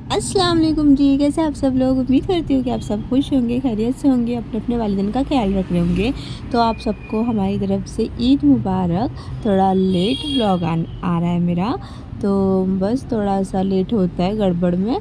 अस्सलाम वालेकुम जी, कैसे आप सब लोग। उम्मीद करती हूँ कि आप सब खुश होंगे, खैरियत से होंगे, अपने अपने वालिदैन का ख्याल रख रहे होंगे। तो आप सबको हमारी तरफ से ईद मुबारक। थोड़ा लेट व्लॉग आ रहा है मेरा, तो बस थोड़ा सा लेट होता है गड़बड़ में।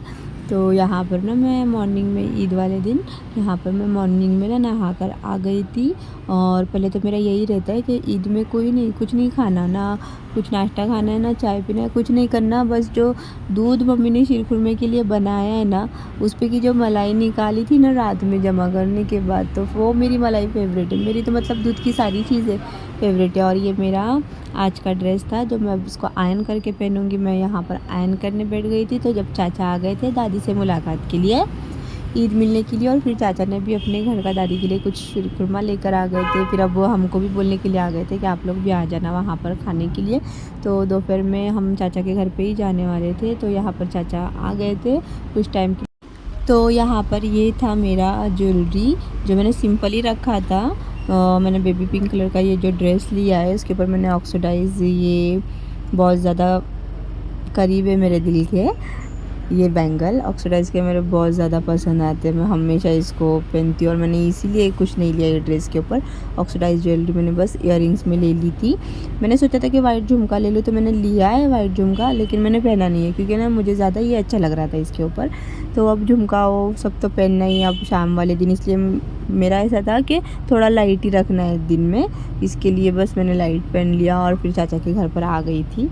तो यहाँ पर ना मैं मॉर्निंग में ईद वाले दिन यहाँ पर मैं मॉर्निंग में ना नहा कर आ गई थी। और पहले तो मेरा यही रहता है कि ईद में कोई नहीं, कुछ नहीं खाना, ना कुछ नाश्ता खाना है, ना चाय पीना है, कुछ नहीं करना। बस जो दूध मम्मी ने शीर खुरमे के लिए बनाया है ना, उस पे की जो मलाई निकाली थी ना रात में जमा करने के बाद, तो वो मेरी मलाई फेवरेट है। मेरी तो मतलब दूध की सारी चीज़ें फेवरेट है। और ये मेरा आज का ड्रेस था जो मैं अब इसको आयन करके पहनूंगी। मैं यहाँ पर आयन करने बैठ गई थी, तो जब चाचा आ गए थे दादी से मुलाकात के लिए, ईद मिलने के लिए, और फिर चाचा ने भी अपने घर का दादी के लिए कुछ शीरखुरमा लेकर आ गए थे। फिर अब वो हमको भी बोलने के लिए आ गए थे कि आप लोग भी आ जाना वहाँ पर खाने के लिए। तो दोपहर में हम चाचा के घर पे ही जाने वाले थे, तो यहाँ पर चाचा आ गए थे कुछ टाइम के। तो यहाँ पर ये था मेरा ज्वेलरी जो मैंने सिंपल ही रखा था। मैंने बेबी पिंक कलर का ये जो ड्रेस लिया है, उसके ऊपर मैंने ऑक्सीडाइज, ये बहुत ज़्यादा करीब है मेरे दिल के, ये बैंगल ऑक्सीडाइज के मेरे बहुत ज़्यादा पसंद आते हैं। मैं हमेशा इसको पहनती हूँ, और मैंने इसीलिए कुछ नहीं लिया ये ड्रेस के ऊपर। ऑक्सीडाइज ज्वेलरी मैंने बस इयररिंग्स में ले ली थी। मैंने सोचा था कि वाइट झुमका ले लूँ, तो मैंने लिया है वाइट झुमका, लेकिन मैंने पहना नहीं है क्योंकि ना मुझे ज़्यादा ये अच्छा लग रहा था इसके ऊपर। तो अब झुमका वो सब तो पहनना ही है अब शाम वाले दिन, इसलिए मेरा ऐसा था कि थोड़ा लाइट ही रखना है दिन में, इसके लिए बस मैंने लाइट पहन लिया और फिर चाचा के घर पर आ गई थी।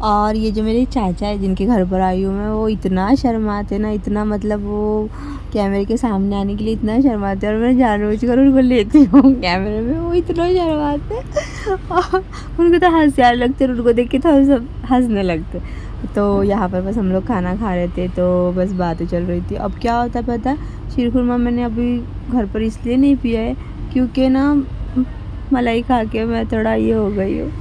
और ये जो मेरे चाचा है जिनके घर पर आई हूँ मैं, वो इतना शर्माते ना, इतना मतलब वो कैमरे के सामने आने के लिए इतना शर्माते हैं, और मैं जानबूझकर उनको लेती हूँ कैमरे में, वो इतना शर्माते और उनको तो हंसी आने लगते और उनको देख के तो सब हंसने लगते। तो यहाँ पर बस हम लोग खाना खा रहे थे, तो बस बातें चल रही थी। अब क्या होता पता, शीर खुरमा मैंने अभी घर पर इसलिए नहीं पिया है क्योंकि ना मलाई खा के मैं थोड़ा ये हो गई हूँ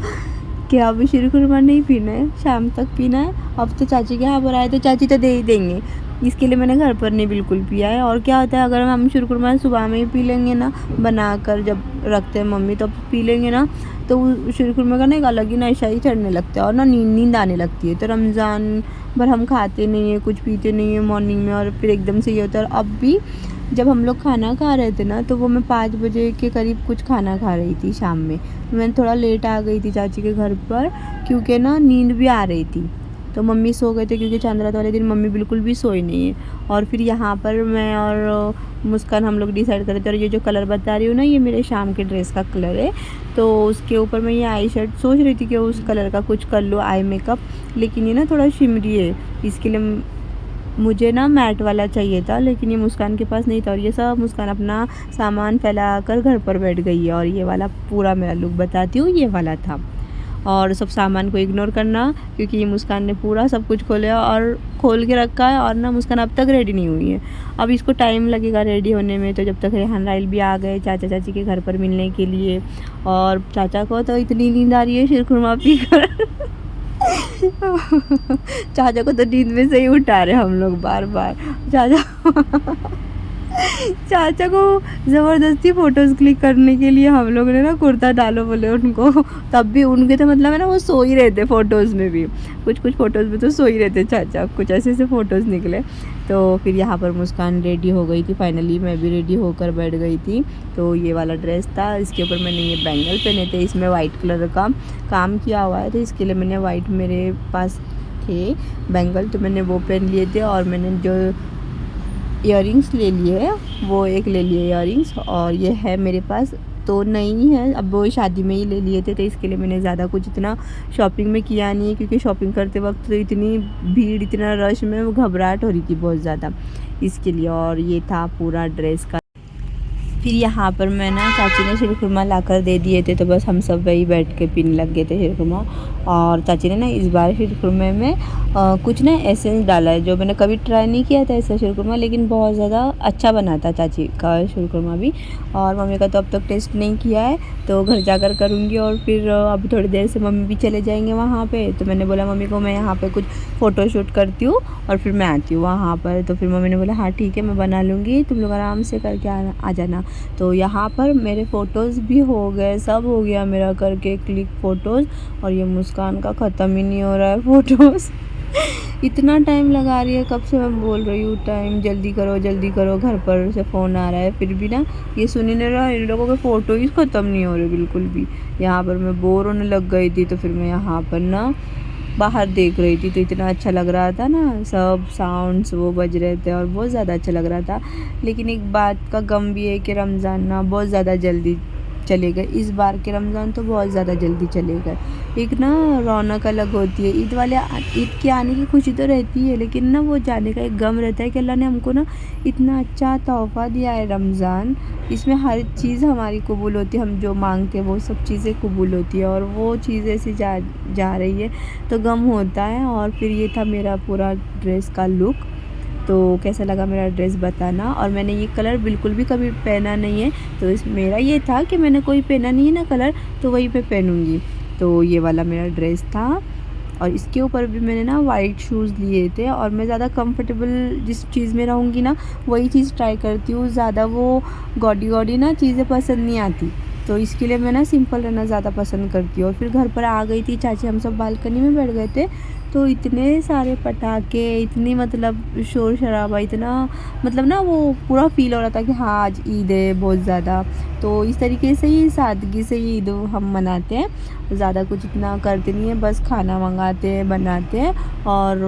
कि अब शीर खुरमा नहीं पीना है, शाम तक पीना है। अब तो चाची के यहाँ पर आए तो चाची तो दे ही देंगे, इसके लिए मैंने घर पर नहीं बिल्कुल पिया है। और क्या होता है, अगर हम शीर खुरमा सुबह में ही पी लेंगे ना, बनाकर जब रखते हैं मम्मी तो पी लेंगे ना, तो शीर खुरमे का ना एक अलग ही नशा ही चढ़ने लगता है और ना नींद नींद आने लगती है। तो रमज़ान भर हम खाते नहीं है, कुछ पीते नहीं है मॉर्निंग में, और फिर एकदम से ये होता है। और अब भी जब हम लोग खाना खा रहे थे ना, तो वो मैं 5 बजे के करीब कुछ खाना खा रही थी शाम में। मैं थोड़ा लेट आ गई थी चाची के घर पर क्योंकि ना नींद भी आ रही थी। तो मम्मी सो गए थे क्योंकि चांद रात वाले दिन मम्मी बिल्कुल भी सोई नहीं है। और फिर यहाँ पर मैं और मुस्कान हम लोग डिसाइड कर रहे थे, और ये जो कलर बता रही हूँ ना, ये मेरे शाम के ड्रेस का कलर है। तो उसके ऊपर मैं ये आई शर्ट सोच रही थी कि उस कलर का कुछ कर लूँ आई मेकअप, लेकिन ये ना थोड़ा शिमरी है, इसके लिए मुझे ना मैट वाला चाहिए था, लेकिन ये मुस्कान के पास नहीं था। और ये सब मुस्कान अपना सामान फैला कर घर पर बैठ गई है। और ये वाला पूरा मेरा लुक बताती हूँ, ये वाला था। और सब सामान को इग्नोर करना क्योंकि ये मुस्कान ने पूरा सब कुछ खोला और खोल के रखा है, और ना मुस्कान अब तक रेडी नहीं हुई है। अब इसको टाइम लगेगा रेडी होने में, तो जब तक रेहान राइल भी आ गए चाचा चाची के घर पर मिलने के लिए। और चाचा को तो इतनी नींद आ रही है शीर खुरमा पी कर चाचा को तो नींद में से ही उठा रहे हम लोग बार बार। चाचा चाचा को ज़बरदस्ती फ़ोटोज़ क्लिक करने के लिए हम लोग ने ना कुर्ता डालो बोले उनको, तब भी उनके तो मतलब है ना वो सो ही रहते फ़ोटोज़ में भी, कुछ कुछ फ़ोटोज़ में तो सो ही रहते चाचा, कुछ ऐसे ऐसे फ़ोटोज़ निकले। तो फिर यहाँ पर मुस्कान रेडी हो गई थी फाइनली, मैं भी रेडी होकर बैठ गई थी। तो ये वाला ड्रेस था, इसके ऊपर मैंने ये बैंगल पहने थे, इसमें वाइट कलर का काम किया हुआ है, तो इसके लिए मैंने वाइट मेरे पास थे बैंगल, तो मैंने वो पहन लिए थे। और मैंने जो इयररिंग्स ले लिए, वो एक ले लिए इयररिंग्स, और ये है मेरे पास तो नहीं है, अब वो शादी में ही ले लिए थे, तो इसके लिए मैंने ज़्यादा कुछ इतना शॉपिंग में किया नहीं है क्योंकि शॉपिंग करते वक्त तो इतनी भीड़, इतना रश में वो घबराहट हो रही थी बहुत ज़्यादा इसके लिए। और ये था पूरा ड्रेस का। फिर यहाँ पर मैं ना चाची ने शीर खुरमा ला कर दे दिए थे, तो बस हम सब वही बैठ के पीने लग गए थे शीर खुरमा। और चाची ने ना इस बार शीर खुरमे में कुछ ना एसेंस डाला है, जो मैंने कभी ट्राई नहीं किया था ऐसा शीर खुरमा, लेकिन बहुत ज़्यादा अच्छा बना था चाची का शीर खुरमा भी। और मम्मी का तो अब तक टेस्ट नहीं किया है, तो घर जाकर करूँगी। और फिर अभी थोड़ी देर से मम्मी भी चले जाएंगे वहाँ पे, तो मैंने बोला मम्मी को मैं यहाँ पे कुछ फ़ोटो शूट करती हूँ और फिर मैं आती हूँ वहाँ पर। तो फिर मम्मी ने बोला हाँ ठीक है मैं बना लूँगी, तुम लोग आराम से करके आ जाना। तो यहाँ पर मेरे फ़ोटोज़ भी हो गए, सब हो गया मेरा करके क्लिक फ़ोटोज़। और ये मुस्कान का ख़त्म ही नहीं हो रहा है फ़ोटोज़। इतना टाइम लगा रही है, कब से मैं बोल रही हूँ टाइम जल्दी करो, घर पर से फ़ोन आ रहा है, फिर भी ना ये सुन ही नहीं रहा। इन लोगों के फ़ोटो ही ख़त्म नहीं हो रहे बिल्कुल भी। यहाँ पर मैं बोर होने लग गई थी, तो फिर मैं यहाँ पर ना बाहर देख रही थी, तो इतना अच्छा लग रहा था ना, सब साउंड्स वो बज रहे थे और बहुत ज़्यादा अच्छा लग रहा था। लेकिन एक बात का गम भी है कि रमज़ान ना बहुत ज़्यादा जल्दी चले गए। इस बार के रमज़ान तो बहुत ज़्यादा जल्दी चले गए। एक ना रौनक अलग होती है, ईद के आने की खुशी तो रहती है, लेकिन ना वो जाने का एक गम रहता है कि अल्लाह ने हमको ना इतना अच्छा तोहफ़ा दिया है रमज़ान। इसमें हर चीज़ हमारी कबूल होती है, हम जो मांगते हैं वो सब चीज़ें कबूल होती है, और वो चीज़ ऐसी जा रही है तो गम होता है। और फिर ये था मेरा पूरा ड्रेस का लुक। तो कैसा लगा मेरा ड्रेस बताना। और मैंने ये कलर बिल्कुल भी कभी पहना नहीं है, तो इस मेरा ये था कि मैंने कोई पहना नहीं है ना कलर, तो वही पे पहनूँगी। तो ये वाला मेरा ड्रेस था, और इसके ऊपर भी मैंने ना वाइट शूज़ लिए थे। और मैं ज़्यादा कंफर्टेबल जिस चीज़ में रहूँगी ना वही चीज़ ट्राई करती हूँ, ज़्यादा वो गॉडी ना चीज़ें पसंद नहीं आती। तो इसके लिए मैं ना सिंपल रहना ज़्यादा पसंद करती हूँ। और फिर घर पर आ गई थी चाची, हम सब बालकनी में बैठ गए थे, तो इतने सारे पटाखे, इतनी मतलब शोर शराबा, इतना मतलब ना वो पूरा फ़ील हो रहा था कि हाँ आज ईद है बहुत ज़्यादा। तो इस तरीके से ही सादगी से ही ईद हम मनाते हैं। ज़्यादा कुछ इतना करते नहीं है, बस खाना मंगाते हैं, बनाते हैं और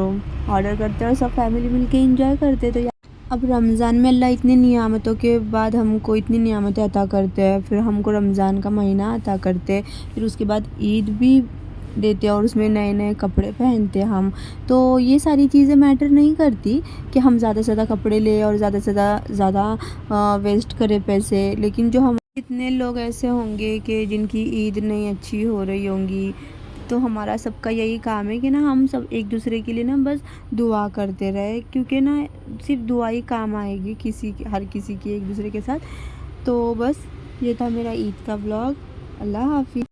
ऑर्डर करते हैं और सब फैमिली मिल के इंजॉय करते हैं। तो अब रमज़ान में अल्लाह इतनी नियामतों के बाद हमको इतनी नियामतें अता करते हैं, फिर हमको रमज़ान का महीना अता करते हैं, फिर उसके बाद ईद भी देते हैं और उसमें नए नए कपड़े पहनते हैं हम। तो ये सारी चीज़ें मैटर नहीं करती कि हम ज़्यादा से ज़्यादा कपड़े लें और ज़्यादा से ज़्यादा वेस्ट करें पैसे। लेकिन जो हम कितने लोग ऐसे होंगे कि जिनकी ईद नहीं अच्छी हो रही होंगी, तो हमारा सबका यही काम है कि ना हम सब एक दूसरे के लिए ना बस दुआ करते रहे, क्योंकि ना सिर्फ दुआ ही काम आएगी हर किसी की एक दूसरे के साथ। तो बस ये था मेरा ईद का व्लॉग। अल्लाह हाफिज़।